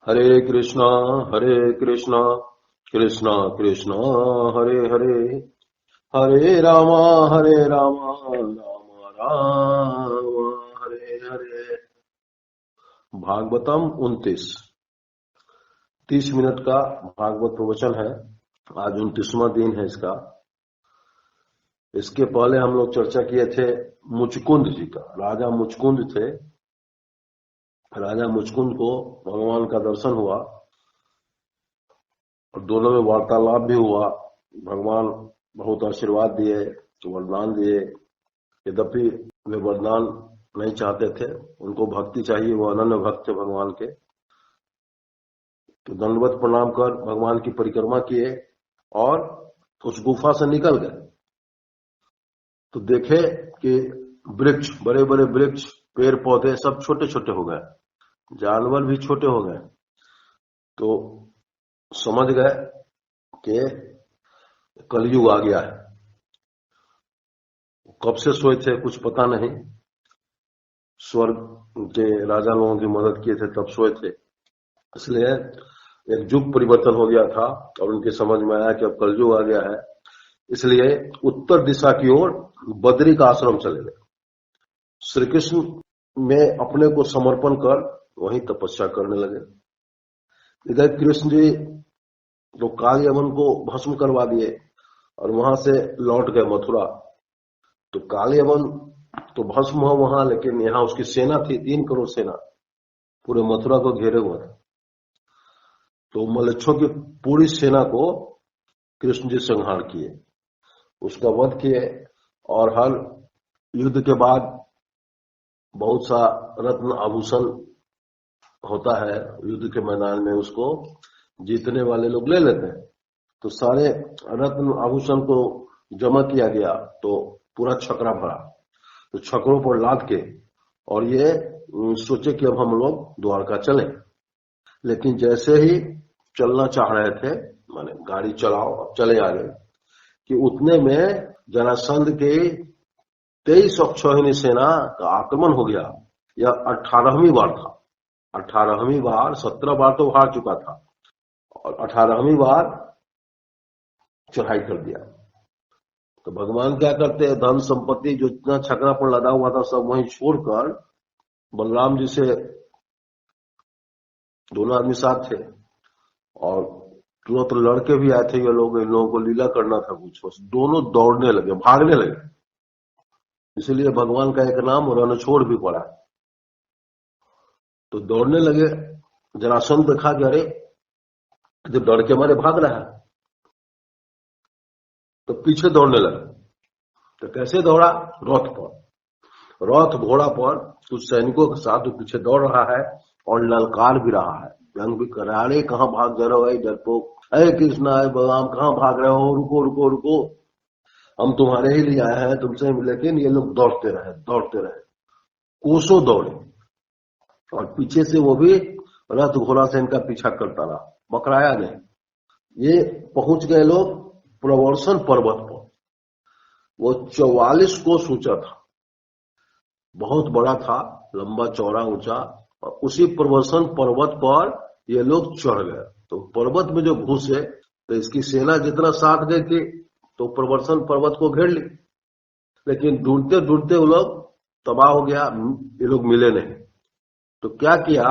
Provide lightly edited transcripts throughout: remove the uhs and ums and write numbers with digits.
हरे कृष्णा कृष्णा कृष्णा हरे हरे, हरे Rama Ram Ram Hare Hare. Bhagavatam 29 30 minute का भागवत प्रवचन है। आज 29वां दिन है इसका। इसके पहले हम लोग चर्चा किए थे मुचकुंद जी का। राजा मुचकुंद थे। राजा मुचकुंद को भगवान का दर्शन हुआ और दोनों में वार्तालाप भी हुआ। भगवान बहुत आशीर्वाद दिए, वरदान दिए। यद्यपि वे वरदान नहीं चाहते थे, उनको भक्ति चाहिए, वो अनन्य भक्त थे भगवान के। तो दंडवत प्रणाम कर भगवान की परिक्रमा किए और उस गुफा से निकल गए तो देखे कि वृक्ष, बड़े बड़े वृक्ष, पेड़ पौधे सब छोटे छोटे हो गए, जानवर भी छोटे हो गए। तो समझ गए कि कलयुग आ गया है। कब से सोए थे कुछ पता नहीं। स्वर्ग के राजा लोगों की मदद किए थे तब सोए थे, इसलिए एक युग परिवर्तन हो गया था और उनकी समझ में आया कि अब कलयुग आ गया है। इसलिए उत्तर दिशा की ओर बद्री का आश्रम चले गए। श्री कृष्ण में अपने को समर्पण कर वहीं तपस्या करने लगे। इधर कृष्ण जी तो काल यवन को भस्म करवा दिए और वहां से लौट गए मथुरा। तो काल यवन तो भस्म हुआ वहां, लेकिन यहाँ उसकी सेना थी, 3 करोड़ सेना पूरे मथुरा को घेरे हुआ था। तो मलेच्छों की पूरी सेना को कृष्ण जी संहार किए, उसका वध किए। और हर युद्ध के बाद बहुत सा रत्न आभूषण होता है युद्ध के मैदान में, उसको जीतने वाले लोग ले लेते हैं। तो सारे रत्न आभूषण को जमा किया गया तो पूरा छकरा भरा। तो छकरों पर लाद के और ये सोचे कि अब हम लोग द्वारका चलें। लेकिन जैसे ही चलना चाह रहे थे, माने गाड़ी चलाओ अब चले आगे, कि उतने में जरासंध के 23 अक्षौहिणी सेना का आक्रमण हो गया। यह 18वीं बार था। 18वीं बार, 17 बार तो हार चुका था और 18वीं बार चढ़ाई कर दिया। तो भगवान क्या करते हैं, धन संपत्ति जो इतना छकरा पर लदा हुआ था सब वहीं छोड़कर बलराम जी से, दोनों आदमी साथ थे और तुरंत लड़के भी आए थे ये लोग, इन लोगों को लीला करना था कुछ, बस दोनों दौड़ने लगे, भागने लगे। इसलिए भगवान का एक नाम रणछोड़ भी पड़ा। तो दौड़ने लगे। जरासंध देखा कि अरे जो डर के मारे भाग रहा है, तो पीछे दौड़ने लगा। तो कैसे दौड़ा, रथ पर, रथ घोड़ा पर कुछ सैनिकों के साथ वो पीछे दौड़ रहा है और ललकार भी रहा है, व्यंग भी कर रहा है, अरे कहां भाग जा रहे हो डरपोक, अरे कृष्णा अरे बलराम कहां भाग रहे हो, रुको रुको रुको, हम तुम्हारे ही लिए आए हैं, तुमसे। लेकिन ये लोग दौड़ते रहे, कोसों दौड़े और पीछे से वो भी रथ घोड़ा से इनका पीछा करता रहा, बकराया नहीं। ये पहुंच गए लोग प्रवर्सन पर्वत पर। वो 44 कोस ऊंचा था, बहुत बड़ा था, लंबा चौड़ा ऊंचा। और उसी प्रवर्सन पर्वत पर ये लोग चढ़ गए। तो पर्वत में जो घुसे तो इसकी सेना जितना साथ गई थी तो प्रवर्सन पर्वत को घेर ली। लेकिन ढूंढते ढूंढते वो लोग तबाह हो गया, ये लोग मिले नहीं। तो क्या किया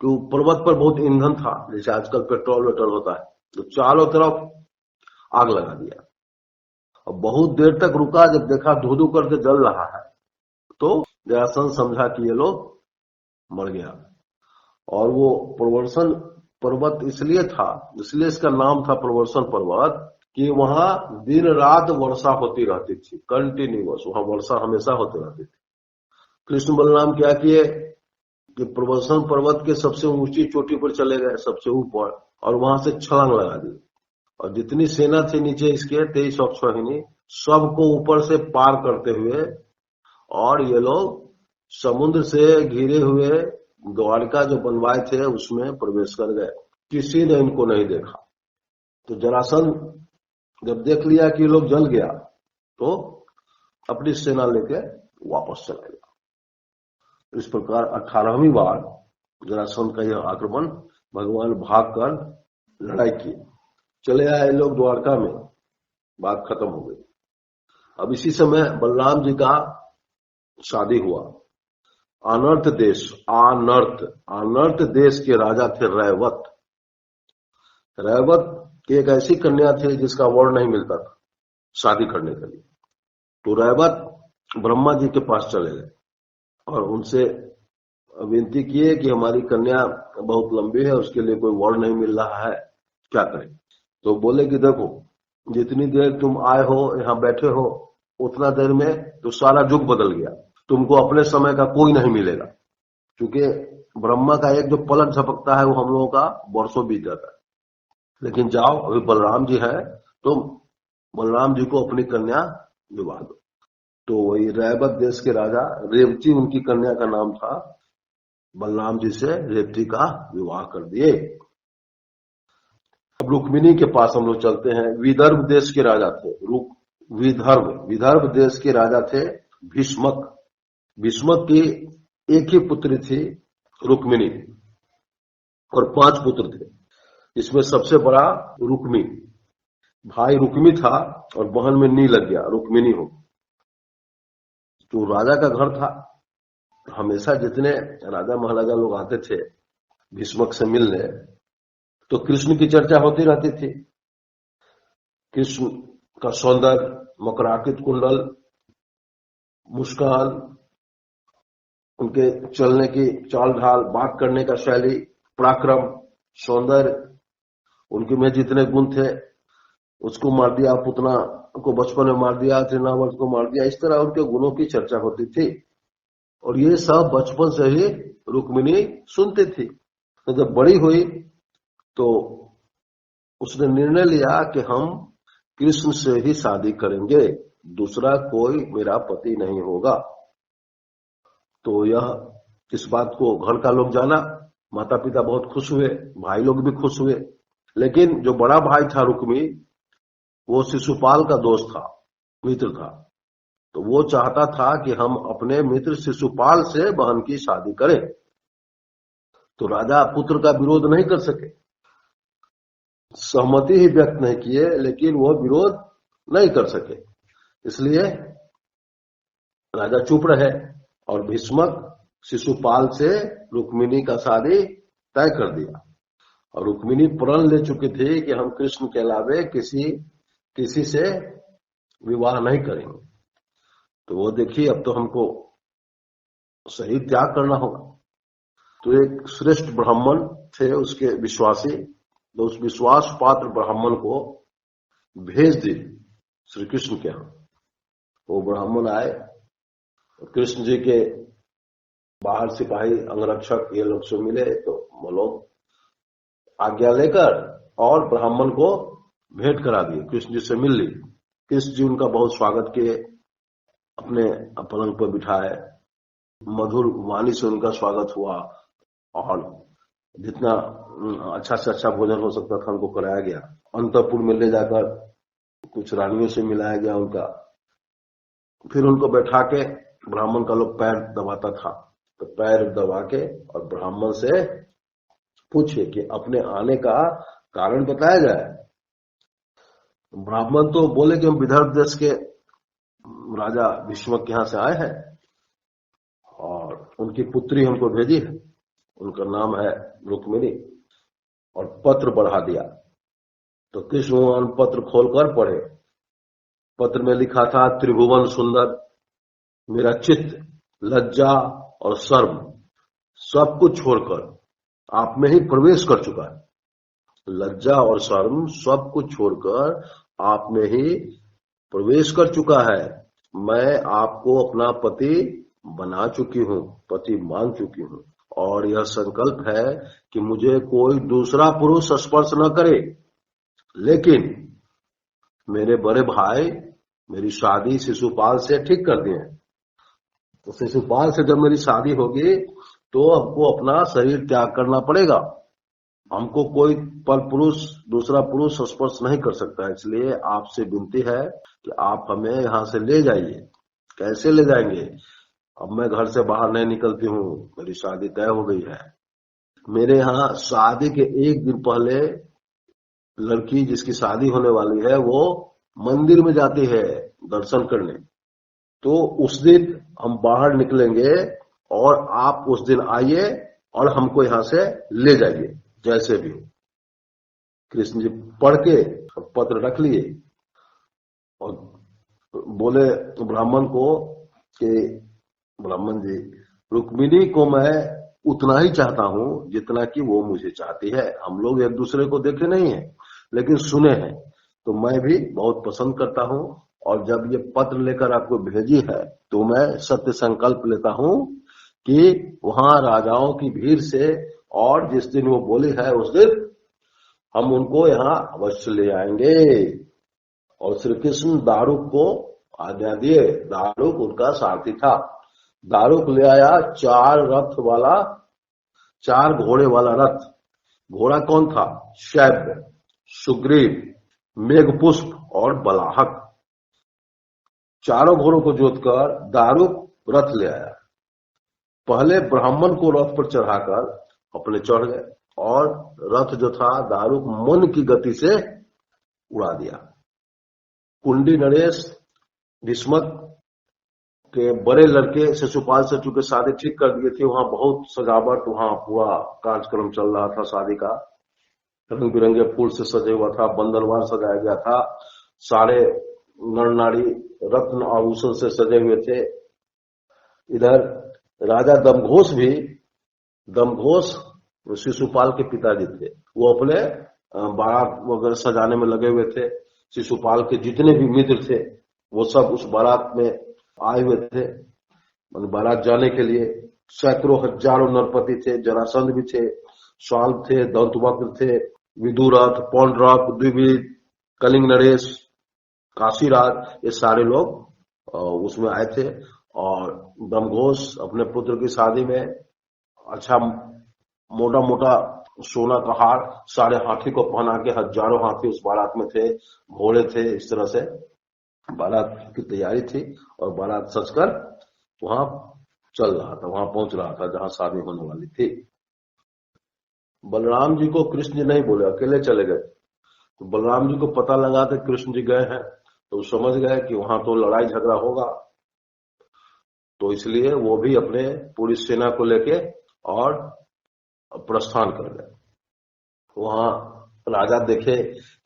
कि पर्वत पर बहुत ईंधन था, जैसे आजकल पेट्रोल वेट्रोल होता है, तो चारों तरफ आग लगा दिया और बहुत देर तक रुका। जब देखा धू धू करके जल रहा है तो जरासंध समझा कि ये लोग मर गया। और वो प्रवर्सन पर्वत इसलिए था, इसलिए इसका नाम था प्रवर्सन पर्वत, कि वहां दिन रात वर्षा होती रहती थी, कंटिन्यूअस वहां वर्षा हमेशा होती रहती थी। कृष्ण बलराम क्या किए कि प्रवर्सन पर्वत के सबसे ऊंची चोटी पर चले गए, सबसे ऊपर, और वहां से छलांग लगा दी। और जितनी सेना थी नीचे इसके 23 अक्षौहिणी, सबको ऊपर से पार करते हुए और ये लोग समुद्र से घिरे हुए द्वारका जो बनवाए थे उसमें प्रवेश कर गए। किसी ने इनको नहीं देखा। तो जरासंध जब देख लिया कि ये लोग जल गया तो अपनी सेना लेके वापस चला गया। इस प्रकार 18वीं बार जरासंध का यह आक्रमण भगवान भागकर लड़ाई किए, चले आए लोग द्वारका में, बात खत्म हो गई। अब इसी समय बलराम जी का शादी हुआ। अनर्त देश, अनर्त देश के राजा थे रैवत। रैवत की एक ऐसी कन्या थी जिसका वर नहीं मिलता था शादी करने के लिए। तो रैवत ब्रह्मा जी के पास चले गए और उनसे विनती किए कि हमारी कन्या बहुत लंबी है, उसके लिए कोई वर नहीं मिल रहा है, क्या करें। तो बोले कि देखो, जितनी देर तुम आए हो, यहाँ बैठे हो, उतना देर में तो सारा युग बदल गया, तुमको अपने समय का कोई नहीं मिलेगा, क्योंकि ब्रह्मा का एक जो पलक झपकता है वो हम लोगों का वर्षों बीत जाता है। लेकिन जाओ, अभी बलराम जी है, तुम बलराम जी को अपनी कन्या विवाह दो। तो वही रैवत देश के राजा, रेवती उनकी कन्या का नाम था, बलराम जी से रेवती का विवाह कर दिए। अब रुक्मिणी के पास हम लोग चलते हैं। विदर्भ देश के राजा थे विदर्भ देश के राजा थे भीष्मक। भीष्मक की एक ही पुत्री थी रुक्मिणी और 5 पुत्र थे। इसमें सबसे बड़ा रुक्मी, भाई रुक्मी था और बहन में नी लग गया, रुक्मिणी हो। तो राजा का घर था, हमेशा जितने राजा महाराजा लोग आते थे भीष्मक से मिलने, तो कृष्ण की चर्चा होती रहती थी। कृष्ण का सौंदर्य, मकराकृत कुंडल, मुस्कान, उनके चलने की चाल ढाल, बात करने का शैली, पराक्रम, सौंदर्य, उनके में जितने गुण थे, उसको मार दिया, पुतना को बचपन में मार दिया, तृणावर्त को मार दिया, इस तरह उनके गुणों की चर्चा होती थी। और ये सब बचपन से ही रुक्मिणी सुनती थी। तो जब बड़ी हुई तो उसने निर्णय लिया कि हम कृष्ण से ही शादी करेंगे, दूसरा कोई मेरा पति नहीं होगा। तो यह इस बात को घर का लोग जाना, माता पिता बहुत खुश हुए, भाई लोग भी खुश हुए। लेकिन जो बड़ा भाई था रुक्मी, वो शिशुपाल का दोस्त था, मित्र था। तो वो चाहता था कि हम अपने मित्र शिशुपाल से बहन की शादी करें। तो राजा पुत्र का विरोध नहीं कर सके, सहमति ही व्यक्त नहीं किए, लेकिन वो विरोध नहीं कर सके, इसलिए राजा चुप रहे और भीष्मक शिशुपाल से रुक्मिणी का शादी तय कर दिया। और रुक्मिणी प्रण ले चुकी थी कि हम कृष्ण के अलावे किसी से विवाह नहीं करेंगे। तो वो देखिए, अब तो हमको सही त्याग करना होगा। तो एक श्रेष्ठ ब्राह्मण थे उसके विश्वासी, तो उस विश्वास पात्र ब्राह्मण को भेज दी श्री कृष्ण के यहाँ। वो ब्राह्मण आए, कृष्ण जी के बाहर सिपाही, अंगरक्षक, ये लोग से मिले। तो वो लोग आज्ञा लेकर और ब्राह्मण को भेंट करा दिए, कृष्ण जी से मिल ली। कृष्ण जी उनका बहुत स्वागत किए, अपने पलंग पर बिठाए, मधुर वाणी से उनका स्वागत हुआ और जितना अच्छा से अच्छा भोजन हो सकता था उनको कराया गया। अंतःपुर में ले जाकर कुछ रानियों से मिलाया गया उनका। फिर उनको बैठा के ब्राह्मण का लोग पैर दबाता था, तो पैर दबा के और ब्राह्मण से पूछे कि अपने आने का कारण बताया जाए। ब्राह्मण तो बोले कि हम विदर्भ देश के राजा भीष्मक के यहाँ से आए हैं और उनकी पुत्री हमको भेजी है, उनका नाम है रुक्मिणी, और पत्र बढ़ा दिया। तो कृष्ण भगवान पत्र खोलकर पढ़े। पत्र में लिखा था, त्रिभुवन सुंदर, मेरा चित्त लज्जा और शर्म सब कुछ छोड़कर आप में ही प्रवेश कर चुका है। लज्जा और शर्म सब कुछ छोड़कर आप में ही प्रवेश कर चुका है। मैं आपको अपना पति बना चुकी हूँ, पति मान चुकी हूँ, और यह संकल्प है कि मुझे कोई दूसरा पुरुष स्पर्श न करे। लेकिन मेरे बड़े भाई मेरी शादी शिशुपाल से ठीक कर दिए। तो शिशुपाल से जब मेरी शादी होगी तो हमको अपना शरीर त्याग करना पड़ेगा, हमको कोई पर पुरुष, दूसरा पुरुष स्पर्श नहीं कर सकता। इसलिए आपसे विनती है कि आप हमें यहाँ से ले जाइए। कैसे ले जाएंगे? अब मैं घर से बाहर नहीं निकलती हूँ, मेरी शादी तय हो गई है। मेरे यहाँ शादी के एक दिन पहले लड़की जिसकी शादी होने वाली है वो मंदिर में जाती है दर्शन करने। तो उस दिन हम बाहर निकलेंगे और आप उस दिन आइए और हमको यहां से ले जाइए जैसे भी हो। कृष्ण जी पढ़ के पत्र रख लिए और बोले ब्राह्मण को कि ब्राह्मण जी, रुक्मिणी को मैं उतना ही चाहता हूं जितना कि वो मुझे चाहती है। हम लोग एक दूसरे को देखे नहीं है लेकिन सुने हैं, तो मैं भी बहुत पसंद करता हूं। और जब ये पत्र लेकर आपको भेजी है तो मैं सत्य संकल्प लेता हूं कि वहां राजाओं की भीड़ से और जिस दिन वो बोली है उस दिन हम उनको यहाँ अवश्य ले आएंगे। और श्री कृष्ण दारुक को आज्ञा दिए। दारुक उनका सारथी था। दारुक ले आया 4 रथ वाला, 4 घोड़े वाला रथ। घोड़ा कौन था? शैब्य, सुग्रीव, मेघपुष्प और बलाहक। चारों घोड़ों को जोतकर दारुक रथ ले आया। पहले ब्राह्मण को रथ पर चढ़ाकर अपने चढ़ गए और रथ जो था दारुक मन की गति से उड़ा दिया। कुंडी नरेश भीष्मक के बड़े लड़के शिशुपाल से चूंकि शादी ठीक कर दिए थे, वहां बहुत सजावट, वहां पूरा कार्यक्रम चल रहा था शादी का। रंग बिरंगे फूल से सजे हुआ था, बंदरवार सजाया गया था, सारे नर नारी रत्न आभूषण से सजे हुए थे। इधर राजा दमघोष शिशुपाल के पिताजी थे, वो अपने बारात वगैरह सजाने में लगे हुए थे। शिशुपाल के जितने भी मित्र थे वो सब उस बारात में आए हुए थे, बारात जाने के लिए। सैकड़ों हजारों नरपति थे, जरासंध भी थे, स्वाल थे, दंतवक्र थे, विदुरथ, पौंड्रक, द्विविद, कलिंग नरेश, काशीराज, ये सारे लोग उसमें आए थे। और दमघोष अपने पुत्र की शादी में अच्छा मोटा मोटा सोना का हार सारे हाथी को पहना के, हजारों हाथी उस बारात में थे, घोड़े थे, इस तरह से बारात की तैयारी थी। और बारात सजकर वहां चल रहा था, वहां पहुंच रहा था जहां शादी होने वाली थी। बलराम जी को कृष्ण जी नहीं बोले, अकेले चले गए। तो बलराम जी को पता लगा कि कृष्ण जी गए हैं, तो समझ गए कि वहां तो लड़ाई झगड़ा होगा, तो इसलिए वो भी अपने पूरी सेना को लेके और प्रस्थान कर गए। वहां राजा देखे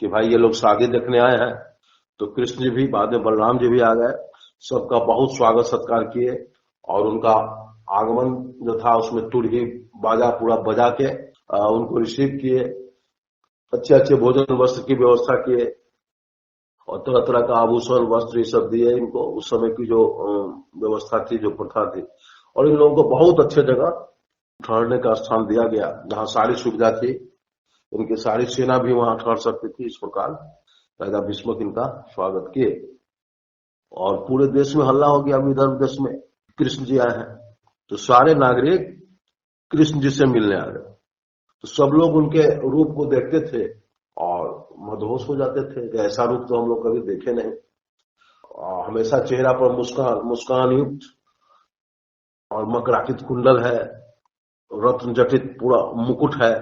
कि भाई ये लोग शादी देखने आए हैं, तो कृष्ण जी भी, बाद में बलराम जी भी आ गए, सबका बहुत स्वागत सत्कार किए। और उनका आगमन जो था उसमें तुरही बाजा पूरा बजा के उनको रिसीव किए, अच्छे अच्छे भोजन वस्त्र की व्यवस्था किए और तरह तरह का आभूषण वस्त्र ये सब दिए इनको। उस समय की जो व्यवस्था थी, जो प्रथा थी, और इन लोगों को बहुत अच्छे जगह ठहरने का स्थान दिया गया जहां सारी सुविधा थी। उनकी सारी सेना भी वहां ठहर सकती थी। इस प्रकार राजा भीष्मक इनका स्वागत किए और पूरे देश में हल्ला हो गया, विदर्भ देश में कृष्ण जी आए हैं। तो सारे नागरिक कृष्ण जी से मिलने आ गए। तो सब लोग उनके रूप को देखते थे और मदहोश हो जाते थे कि ऐसा रूप तो हम लोग कभी देखे नहीं। हमेशा चेहरा पर मुस्कान युक्त और मकराकित कुंडल है, रत्न जटित पूरा मुकुट है,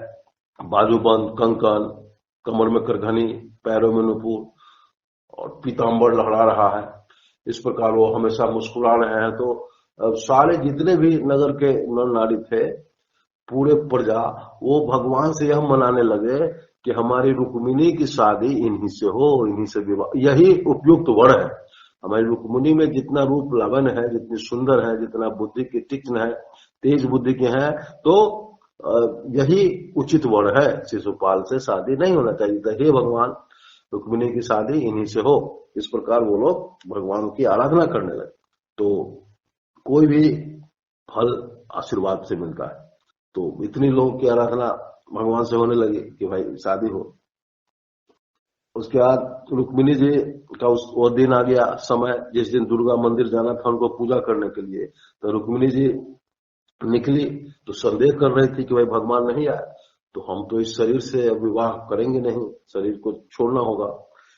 बाजूबंद, कंकन, कमर में करघनी, पैरों में नुपुर और पीताम्बर लहरा रहा है। इस प्रकार वो हमेशा मुस्कुरा रहे हैं। तो सारे जितने भी नगर के नर नारी थे, पूरे प्रजा, वो भगवान से यह मनाने लगे कि हमारी रुक्मिणी की शादी इन्हीं से हो, इन्हीं से विवाह, यही उपयुक्त वर है। हमारी रुक्मिणी में जितना रूप लगन है, जितनी सुंदर है, जितना बुद्धि की तीक्ष्ण है, तेज बुद्धि के हैं, तो यही उचित वर है। शिशुपाल से शादी नहीं होना चाहिए था। हे भगवान, रुक्मिणी की शादी इन्हीं से हो। इस प्रकार वो लोग भगवान की आराधना करने लगे। तो कोई भी फल आशीर्वाद से मिलता है, तो इतनी लोगों की आराधना भगवान से होने लगी कि भाई शादी हो। उसके बाद रुक्मिणी जी का वो दिन आ गया, समय जिस दिन दुर्गा मंदिर जाना था उनको पूजा करने के लिए। तो रुक्मिणी जी निकली तो संदेह कर रही थी कि भाई भगवान नहीं आए तो हम तो इस शरीर से विवाह करेंगे नहीं, शरीर को छोड़ना होगा।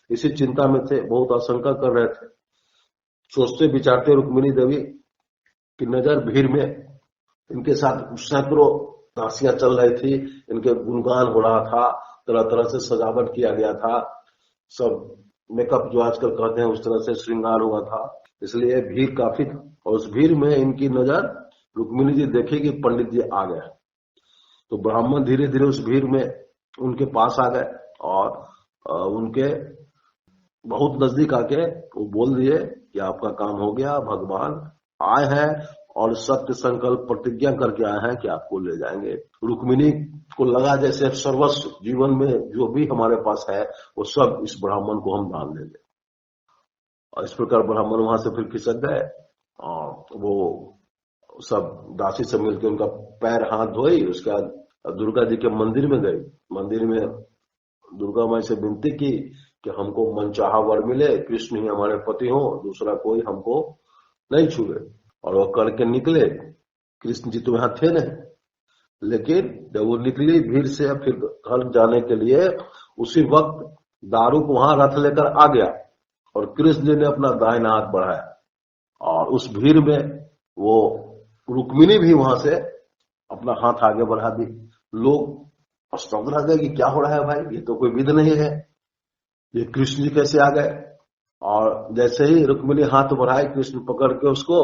इसी चिंता में थे, बहुत आशंका कर रहे थे। सोचते विचारते रुक्मिणी देवी की नजर भीड़ में इनके साथ सैकड़ों दासियां चल रही थी, इनके गुणगान हो रहा था, तरह तरह से सजावट किया गया था, सब मेकअप जो आजकल कहते हैं उस तरह से श्रृंगार हुआ था, इसलिए भीड़ काफी था। और उस भीड़ में इनकी नजर रुक्मिणी जी देखी कि पंडित जी आ गए, तो ब्राह्मण धीरे धीरे उस भीड़ में उनके पास आ गए और उनके बहुत नजदीक आके वो बोल दिए कि आपका काम हो गया, भगवान आए हैं और सत्य संकल्प प्रतिज्ञा करके आए हैं कि आपको ले जाएंगे। रुक्मिणी को लगा जैसे सर्वस्व जीवन में जो भी हमारे पास है वो सब इस ब्राह्मण को हम दान देंगे। और इस प्रकार ब्राह्मण वहां से फिर खिसक गए और वो सब दासी से मिलकर उनका पैर हाथ धोई, उसके बाद दुर्गा जी के मंदिर में गई। मंदिर में दुर्गा माई से विनती की कि हमको मनचाहा वर मिले, कृष्ण ही हमारे पति हो, दूसरा कोई हमको नहीं छुए। और वो करके निकले, कृष्ण जी तो यहाँ थे नहीं, लेकिन जब वो निकली भीड़ से फिर घर जाने के लिए, उसी वक्त दारूक वहां रथ लेकर आ गया और कृष्ण जी ने अपना दाहिना हाथ बढ़ाया और उस भीड़ में वो रुक्मिणी भी वहां से अपना हाथ आगे बढ़ा दी। लोग स्तब्ध रह गए कि क्या हो रहा है भाई, ये तो कोई विध नहीं है, ये कृष्ण जी कैसे आ गए। और जैसे ही रुक्मिणी हाथ बढ़ाए, कृष्ण पकड़ के उसको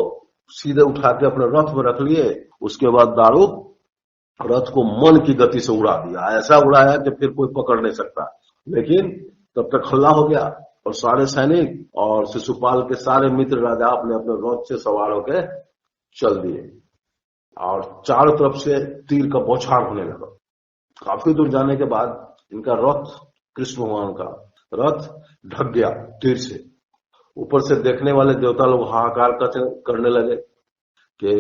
सीधे उठा के अपने रथ में रख लिए। उसके बाद दारूक रथ को मन की गति से उड़ा दिया, ऐसा उड़ाया कि फिर कोई पकड़ नहीं सकता। लेकिन तब तक हल्ला हो गया और सारे सैनिक और शिशुपाल के सारे मित्र राजा अपने अपने रथ से सवार होकर चल दिए और चारों तरफ से तीर का बौछार होने लगा। काफी दूर जाने के बाद इनका रथ, कृष्ण भगवान का रथ ढक गया तीर से। ऊपर से देखने वाले देवता लोग हाहाकार करने लगे कि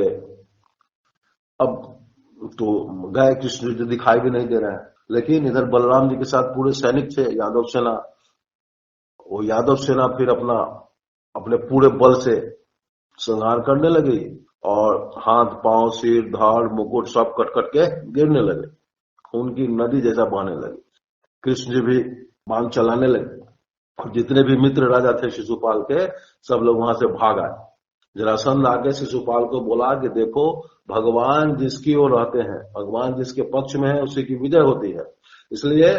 अब तो गए, कृष्ण जी दिखाई भी नहीं दे रहे हैं। लेकिन इधर बलराम जी के साथ पूरे सैनिक थे, यादव सेना। वो यादव सेना फिर अपने पूरे बल से संहार करने लगी और हाथ पांव सिर धड़ मुकुट सब कट कट के गिरने लगे, खून की नदी जैसा बहने लगी। कृष्ण जी भी बाण चलाने लगे और जितने भी मित्र राजा थे शिशुपाल के, सब लोग वहां से भाग आए। जरासंध आके शिशुपाल को बोला कि देखो, भगवान जिसकी ओर रहते हैं, भगवान जिसके पक्ष में है, उसी की विजय होती है, इसलिए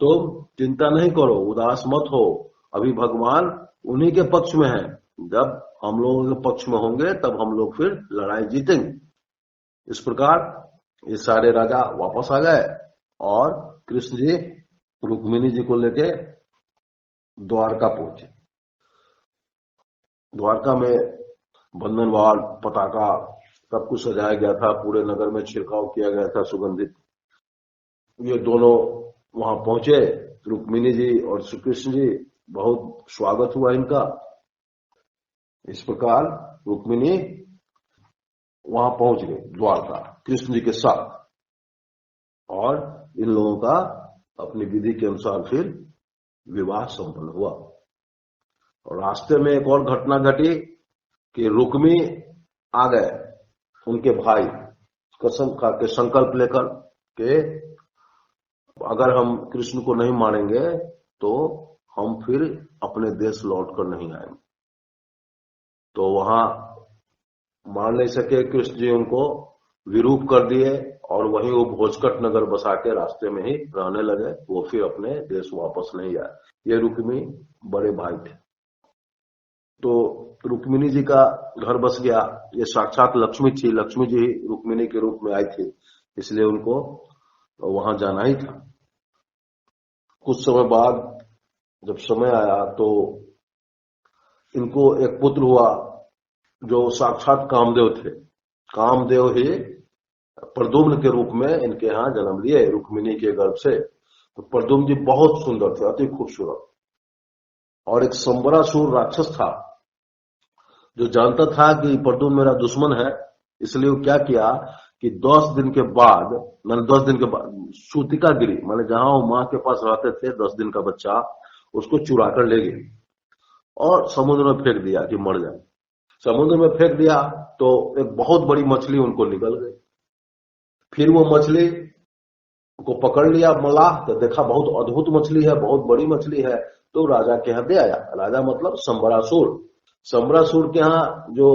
तुम चिंता नहीं करो, उदास मत हो, अभी भगवान उन्हीं के पक्ष में है। जब हम लोगों के पक्ष में होंगे तब हम लोग फिर लड़ाई जीतेंगे। इस प्रकार ये सारे राजा वापस आ गए और कृष्ण जी रुक्मिणी जी को लेके द्वारका पहुंचे। द्वारका में बंधनवार, पताका सब कुछ सजाया गया था, पूरे नगर में छिड़काव किया गया था सुगंधित। ये दोनों वहां पहुंचे, रुक्मिणी जी और श्री कृष्ण जी, बहुत स्वागत हुआ इनका। इस प्रकार रुक्मिणी वहां पहुंच गए द्वारका कृष्ण जी के साथ और इन लोगों का अपनी विधि के अनुसार फिर विवाह संपन्न हुआ। और रास्ते में एक और घटना घटी कि रुक्मी आ गए उनके भाई कसम खा के संकल्प लेकर के अगर हम कृष्ण को नहीं मारेंगे तो हम फिर अपने देश लौट कर नहीं आएंगे। तो वहां मान नहीं सके कृष्ण जी, उनको विरूप कर दिए और वहीं वो भोजकट नगर बसा के रास्ते में ही रहने लगे। वो फिर अपने देश वापस नहीं आए। ये रुक्मी बड़े भाई थे। तो रुक्मिणी जी का घर बस गया। ये साक्षात लक्ष्मी थी, लक्ष्मी जी रुक्मिणी के रूप में आई थी, इसलिए उनको वहां जाना ही था। कुछ समय बाद जब समय आया तो इनको एक पुत्र हुआ जो साक्षात कामदेव थे। कामदेव ही प्रद्युम्न के रूप में इनके यहाँ जन्म लिए रुक्मिणी के गर्भ से। तो प्रद्युम्न जी बहुत सुंदर थे, अति खूबसूरत। और एक संबरासुर राक्षस था जो जानता था कि प्रद्युम्न मेरा दुश्मन है, इसलिए वो क्या किया कि 10 दिन के बाद, सूतिका गिरी, माने जहां वो मां के पास रहते थे, 10 दिन का बच्चा, उसको चुरा कर ले गए और समुद्र में फेंक दिया कि मर जाए। समुद्र में फेंक दिया तो एक बहुत बड़ी मछली उनको निकल गई। फिर वो मछली को पकड़ लिया मल्लाह, तो देखा बहुत अद्भुत मछली है, बहुत बड़ी मछली है, तो राजा के यहाँ दे आया। राजा मतलब संबरासुर। संबरासुर के यहाँ जो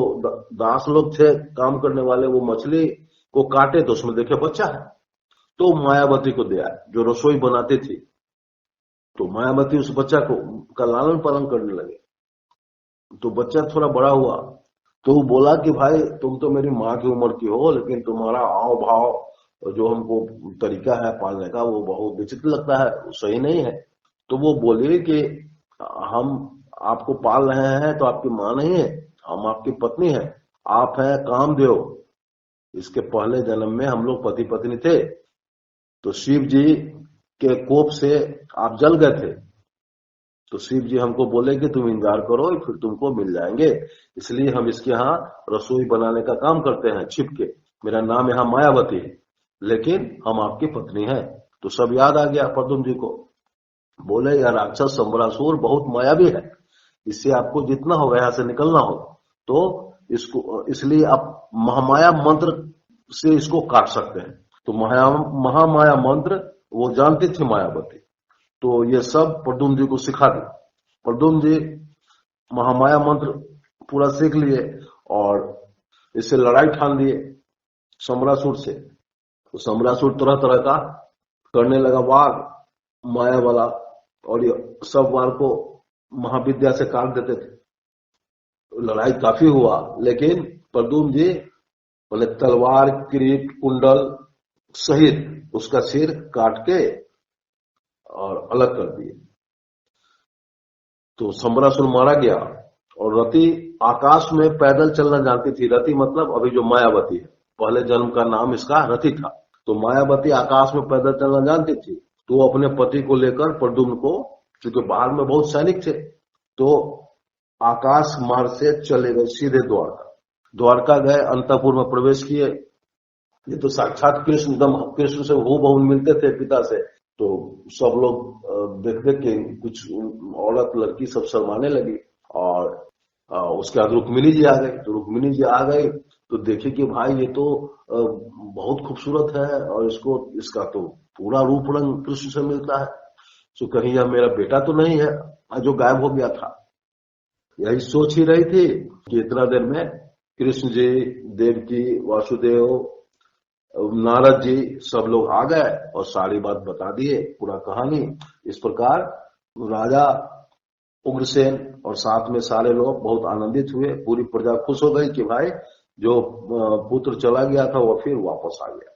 दास लोग थे काम करने वाले, वो मछली को काटे तो उसमें देखे बच्चा है, तो मायावती को दिया, जो रसोई बनाती थी। तो मायावती उस बच्चा को का लालन पालन करने लगे। तो बच्चा थोड़ा बड़ा हुआ तो वो बोला कि भाई तुम तो मेरी माँ की उम्र की हो, लेकिन तुम्हारा हाव भाव जो हमको तरीका है पालने का वो बहुत विचित्र लगता है, वो सही नहीं है। तो वो बोली कि हम आपको पाल रहे हैं तो आपकी माँ नहीं है, हम आपकी पत्नी है, आप हैं कामदेव। इसके पहले जन्म में हम लोग पति पत्नी थे, तो शिव जी के कोप से आप जल गए थे, तो शिव जी हमको बोले कि तुम इंतजार करो फिर तुमको मिल जाएंगे, इसलिए हम इसके यहाँ रसोई बनाने का काम करते हैं छिप के। मेरा नाम यहाँ मायावती है, लेकिन हम आपकी पत्नी हैं। तो सब याद आ गया प्रद्युम्न जी को। बोले यह राक्षस संबरासुर बहुत मायावी है, इससे आपको जितना होगा यहाँ से निकलना हो, तो इसको इसलिए आप महामाया मंत्र से इसको काट सकते हैं। तो महामाया मंत्र वो जानती थी मायावती, तो ये सब प्रद्युम्न जी को सिखा दी। प्रद्युम्न जी महामाया मंत्र पूरा सीख लिए और इससे लड़ाई ठान लिए सम्रासुर से। तो सम्रासुर तरह तरह का करने लगा वार माया वाला, और ये सब वार को महाविद्या से काट देते थे। लड़ाई काफी हुआ, लेकिन प्रद्युम्न जी बोले तलवार किरीट कुंडल सहित उसका सिर काट के और अलग कर दिए। तो सम्रासुर मारा गया। और रति आकाश में पैदल चलना जानती थी। रति मतलब अभी जो मायावती है, पहले जन्म का नाम इसका रति था। तो मायावती आकाश में पैदल चलना जानती थी, तो वो अपने पति को लेकर प्रद्युम्न को, क्योंकि बाहर में बहुत सैनिक थे, तो आकाश मार्ग से चले गए सीधे द्वारका। द्वारका गए, अंतपुर में प्रवेश किए। ये तो साक्षात कृष्ण, एकदम कृष्ण से हूबहू मिलते थे पिता से। तो सब लोग देख देख के कुछ औरत लड़की सब शर्माने लगी। और उसके बाद रुक्मिणी जी आ गई। तो रुक्मिणी जी आ गई तो देखे कि भाई ये तो बहुत खूबसूरत है, और इसका तो पूरा रूप रंग कृष्ण से मिलता है। तो कहीं यह मेरा बेटा तो नहीं है जो गायब हो गया था। यही सोच ही रही थी कि इतना देर में कृष्ण जी, देवकी, वासुदेव, नारद जी सब लोग आ गए और सारी बात बता दिए, पूरा कहानी। इस प्रकार राजा उग्रसेन और साथ में सारे लोग बहुत आनंदित हुए। पूरी प्रजा खुश हो गई कि भाई जो पुत्र चला गया था वो फिर वापस आ गया।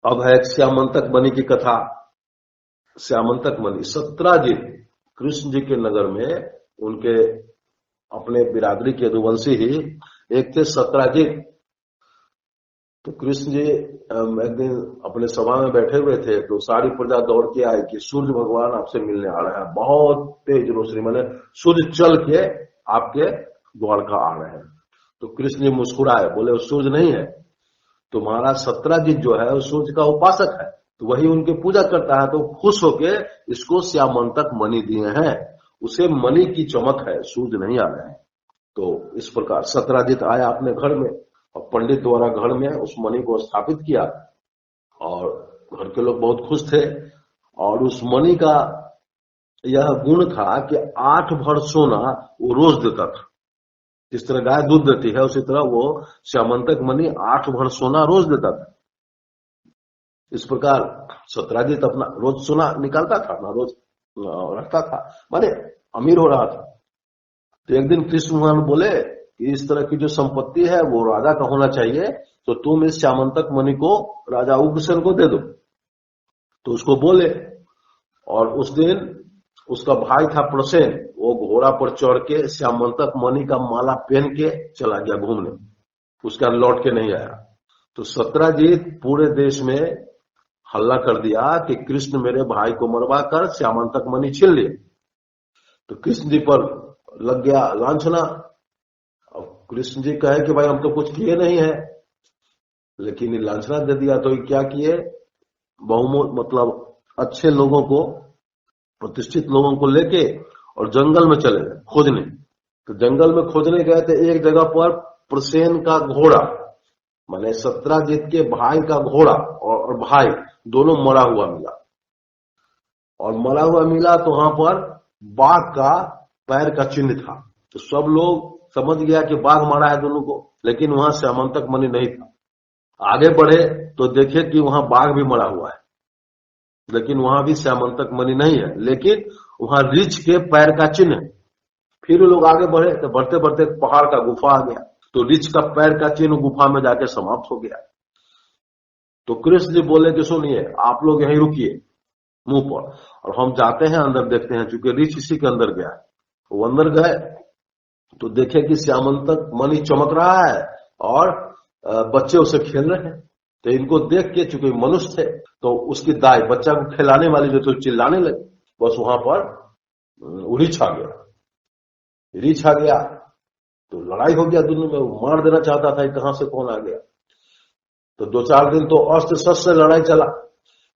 अब है श्यामंतक मणि की कथा। श्यामंतक मणि सत्राजित कृष्ण जी के नगर में, उनके अपने बिरादरी के यदुवंशी ही एक थे सत्राजित। तो कृष्ण जी एक दिन अपने सभा में बैठे हुए थे, तो सारी प्रजा दौड़ के आई कि सूर्य भगवान आपसे मिलने आ रहे हैं, बहुत तेज रोशनी, मैंने सूर्य चल के आपके द्वारका आ रहे हैं। तो कृष्ण जी मुस्कुराए, बोले वो सूर्य नहीं है, तुम्हारा सत्राजित जो है वो सूर्य का उपासक है, तो वही उनकी पूजा करता है। तो खुश होके इसको श्यामंतक मणि दिए हैं, उसे मणि की चमक है, सूर्य नहीं आ रहे हैं। तो इस प्रकार सत्राजित आया अपने घर में, और पंडित द्वारा घर में उस मणि को स्थापित किया, और घर के लोग बहुत खुश थे। और उस मणि का यह गुण था कि 8 भर सोना वो रोज देता था। जिस तरह गाय दूध देती है, उसी तरह वो श्यामंतक मणि 8 भर सोना रोज देता था। इस प्रकार सत्राजित अपना रोज सोना निकालता था, अपना रोज रखता था, माने अमीर हो रहा था। तो एक दिन कृष्ण भगवान बोले कि इस तरह की जो संपत्ति है वो राजा का होना चाहिए, तो तुम इस श्यामंतक मणि को राजा उग्रसेन को दे दो। तो उसको बोले, और उस दिन उसका भाई था प्रसेन, वो घोड़ा पर चढ़ के श्यामंतक मणि का माला पहन के चला गया घूमने, उसके बाद लौट के नहीं आया। तो सत्राजित पूरे देश में हल्ला कर दिया कि कृष्ण मेरे भाई को मरवा कर श्यामंतक मणि छीन लिए। तो कृष्ण जी पर लग गया लांछना। अब कृष्ण जी कहे कि भाई हम तो कुछ किए नहीं है, लेकिन ये लांछना दे दिया। तो क्या किए, मतलब अच्छे लोगों को, प्रतिष्ठित लोगों को लेके और जंगल में चले गए खोजने। तो जंगल में खोजने गए थे, एक जगह पर प्रसेन का घोड़ा, माने सत्राजित के भाई का घोड़ा और भाई दोनों मरा हुआ मिला। और मरा हुआ मिला तो वहां पर बाघ का पैर का चिन्ह था। तो सब लोग समझ गया कि बाघ मारा है दोनों को, लेकिन वहां श्यामंतक मणि नहीं था। आगे बढ़े तो देखे कि वहां बाघ भी मरा हुआ है, लेकिन वहां भी श्यामंतक मणि नहीं है, लेकिन वहां रीछ के पैर का चिन्ह है। फिर लोग आगे बढ़े तो बढ़ते बढ़ते पहाड़ का गुफा आ गया, तो रीछ का पैर का चिन्ह गुफा में जाके समाप्त हो गया। तो कृष्ण जी बोले कि सुनिए, आप लोग यहीं रुकिए मुंह पर, और हम जाते हैं अंदर, देखते हैं, चूंकि रीछ इसी के अंदर गया है। वो अंदर गए तो देखे कि श्यामंतक मणि चमक रहा है और बच्चे उसे खेल रहे हैं। तो इनको देख के, चूंकि मनुष्य थे, तो उसकी दाई बच्चा को खिलाने वाली जो तो चिल्लाने लगी। बस वहां पर रीछ आ गया। रीछ आ गया तो लड़ाई हो गया दोनों में, वो मार देना चाहता था, कहां से कौन आ गया। तो 2-4 दिन तो अस्त्र शस्त्र से लड़ाई चला,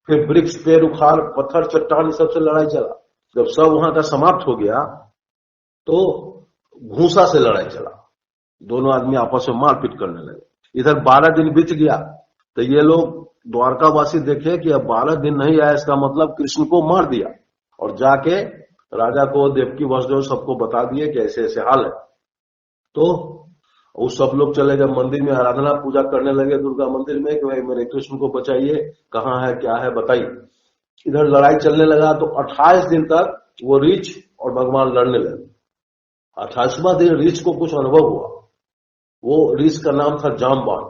फिर वृक्ष, पेड़, उखाड़, पत्थर, चट्टान, सबसे लड़ाई चला। जब सब वहां का समाप्त हो गया तो घूसा से लड़ाई चला, दोनों आदमी आपस में मारपीट करने लगे। इधर 12 दिन बीत गया तो ये लोग द्वारकावासी देखे कि अब 12 दिन नहीं आया, इसका मतलब कृष्ण को मार दिया, और जाके राजा को, देवकी वसुदेव सबको बता दिए कि ऐसे ऐसे हाल है। तो वो सब लोग चले गए मंदिर में, आराधना पूजा करने लगे दुर्गा मंदिर में कि भाई मेरे कृष्ण को बचाइए, कहाँ है, क्या है, बताइए। इधर लड़ाई चलने लगा तो 28 दिन तक वो रीछ और भगवान लड़ने लगे। 28वां दिन रीछ को कुछ अनुभव हुआ। वो रीछ का नाम था जामवान,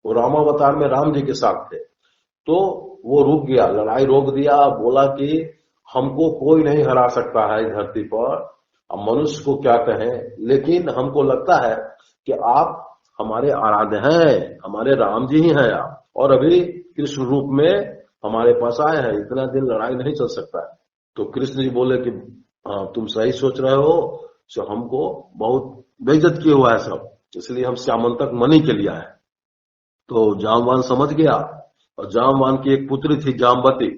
वो रामावतार में राम जी के साथ थे। तो वो रुक गया, लड़ाई रोक दिया, बोला कि हमको कोई नहीं हरा सकता है इस धरती पर, अब मनुष्य को क्या कहें, लेकिन हमको लगता है कि आप हमारे आराध्य हैं, हमारे राम जी ही हैं आप, और अभी कृष्ण रूप में हमारे पास आए हैं, इतना दिन लड़ाई नहीं चल सकता है। तो कृष्ण जी बोले कि हाँ तुम सही सोच रहे हो, तो हमको बहुत बेइज्जत किया हुआ है सब, इसलिए हम श्यामंतक मणि के लिए आए। तो जामवान समझ गया, और जामवान की एक पुत्री थी जामवती,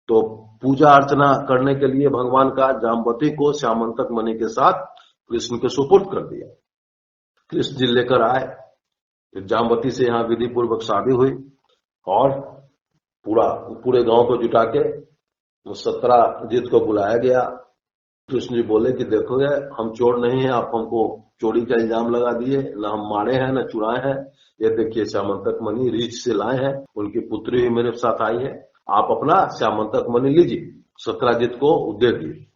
तो पूजा अर्चना करने के लिए भगवान का जामवती को श्यामंतक मणि के साथ कृष्ण के सुपुर्द कर दिया। कृष्ण जी लेकर आए, फिर जामवती से यहाँ विधि पूर्वक शादी हुई, और पूरे गांव को जुटा के 17 को बुलाया गया। कृष्ण जी बोले कि देखोगे, हम चोर नहीं है, आप हमको चोरी का इल्जाम लगा दिए, न हम मारे हैं न चुराए हैं, ये देखिए श्यामंतक मणि रीछ से लाए हैं, उनकी पुत्री भी मेरे साथ आई है, आप अपना श्यामंतक मणि लीजिए। 17 को दे दिए,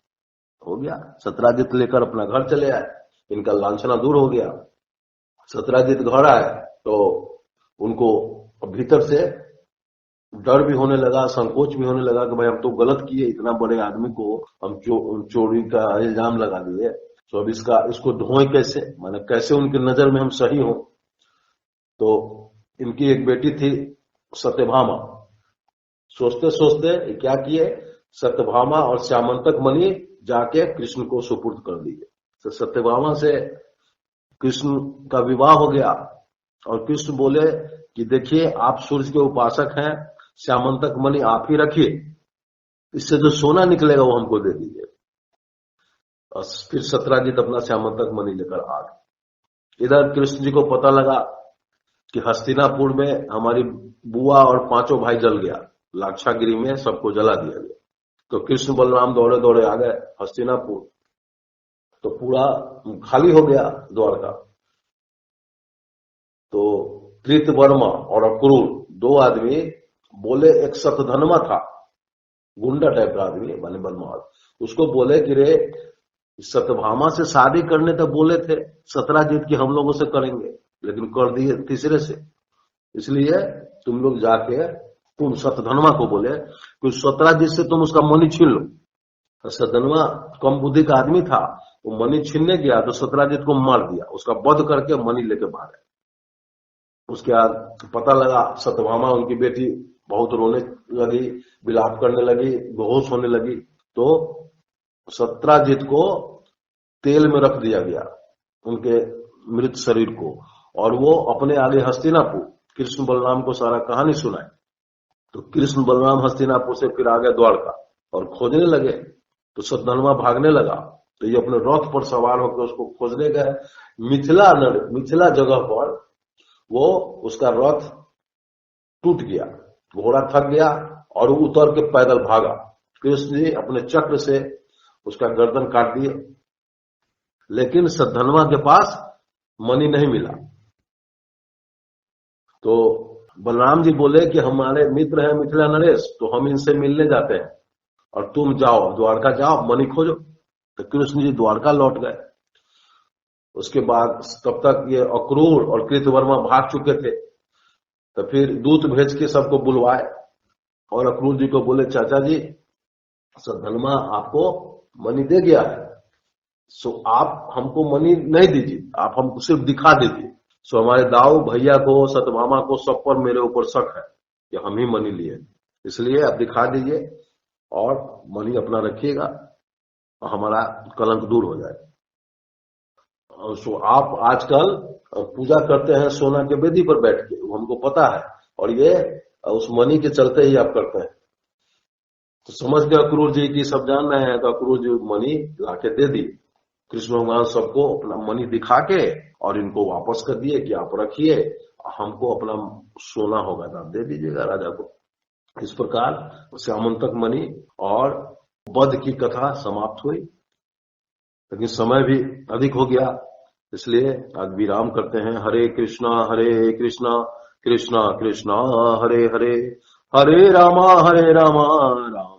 हो गया। 17 लेकर अपना घर चले आए, इनका लांछना दूर हो गया। 17 घर आए तो उनको भीतर से डर भी होने लगा, संकोच भी होने लगा कि भाई हम तो गलत किए, इतना बड़े आदमी को हम चोरी का इल्जाम लगा दिए, तो अब इसको ढोए कैसे, माने कैसे उनकी नजर में हम सही हो। तो इनकी एक बेटी थी सत्यभामा, सोचते सोचते क्या किए, सत्यभामा और श्यामंतक मणि जाके कृष्ण को सुपुर्द कर दिए। तो सत्यभामा से कृष्ण का विवाह हो गया, और कृष्ण बोले कि देखिए आप सूर्य के उपासक हैं, श्यामंतक मणि आप ही रखिए, इससे जो सोना निकलेगा वो हमको दे दीजिए। और फिर 17 अपना श्यामंतक मणि लेकर आ गए। इधर कृष्ण जी को पता लगा कि हस्तिनापुर में हमारी बुआ और 5 भाई जल गया, लाक्षागिरी में सबको जला दिया गया। तो कृष्ण बलराम दौड़े दौड़े आ गए हस्तिनापुर, तो पूरा खाली हो गया द्वारका। तो कृतवर्मा और अक्रूर 2 आदमी बोले, एक शतधन्वा था, गुंडा टाइप का आदमी माने बदमाश, उसको बोले कि रे सत्यभामा से शादी करने तो बोले थे, 17 की हम लोगों से करेंगे, लेकिन कर दिए तीसरे से, इसलिए तुम लोग जाके तुम शतधन्वा को बोले कि 17 से तुम उसका मणि छीन लो। तो शतधन्वा कम बुद्धि का आदमी था, वो मणि छीनने गया तो 17 को मार दिया, उसका वध करके मणि लेके भागे। उसके बाद पता लगा, सत्यभामा उनकी बेटी बहुत रोने लगी, विलाप करने लगी, बेहोश होने लगी। तो 17 को तेल में रख दिया गया, उनके मृत शरीर को, और वो अपने आगे हस्तिनापुर कृष्ण बलराम को सारा कहानी सुनाए। तो कृष्ण बलराम हस्तिनापुर से फिर आगे द्वारका और खोजने लगे। तो सतधन्वा भागने लगा, तो ये अपने रथ पर सवार होकर उसको खोजने गए। मिथिला जगह पर वो उसका रथ टूट गया, घोड़ा थक गया और उतर के पैदल भागा। कृष्ण जी अपने चक्र से उसका गर्दन काट दिए, लेकिन सतधन्वा के पास मणि नहीं मिला। तो बलराम जी बोले कि हमारे मित्र हैं मिथिला नरेश, तो हम इनसे मिलने जाते हैं और तुम जाओ द्वारका, जाओ मणि खोजो। तो कृष्ण जी द्वारका लौट गए। उसके बाद तब तक ये अक्रूर और कृतवर्मा भाग चुके थे। तो फिर दूत भेज के सबको बुलवाए और अक्रूर जी को बोले, चाचा जी सद्धर्मा आपको मणि दे गया है, सो आप हमको मणि नहीं दीजिए, आप हमको सिर्फ दिखा दीजिए। सो हमारे दाऊ भैया को, सतमामा को, सब पर मेरे ऊपर शक है कि हम ही मणि लिए, इसलिए आप दिखा दीजिए और मणि अपना रखिएगा और हमारा कलंक दूर हो जाए। सो आप आजकल पूजा करते हैं सोना के वेदी पर बैठ के, वो हमको पता है, और ये उस मणि के चलते ही आप करते हैं। तो समझ गए अक्रूर जी की सब जान रहे हैं, तो अक्रूर जी मणि लाके दे दी। कृष्ण भगवान सबको अपना मणि दिखा के और इनको वापस कर दिए कि आप रखिए, हमको अपना सोना होगा तो आप दे दीजिएगा राजा को। इस प्रकार श्यामंतक मणि और वध की कथा समाप्त हुई। लेकिन समय भी अधिक हो गया, इसलिए आज विराम करते हैं। हरे कृष्णा कृष्णा कृष्णा हरे हरे, हरे रामा राम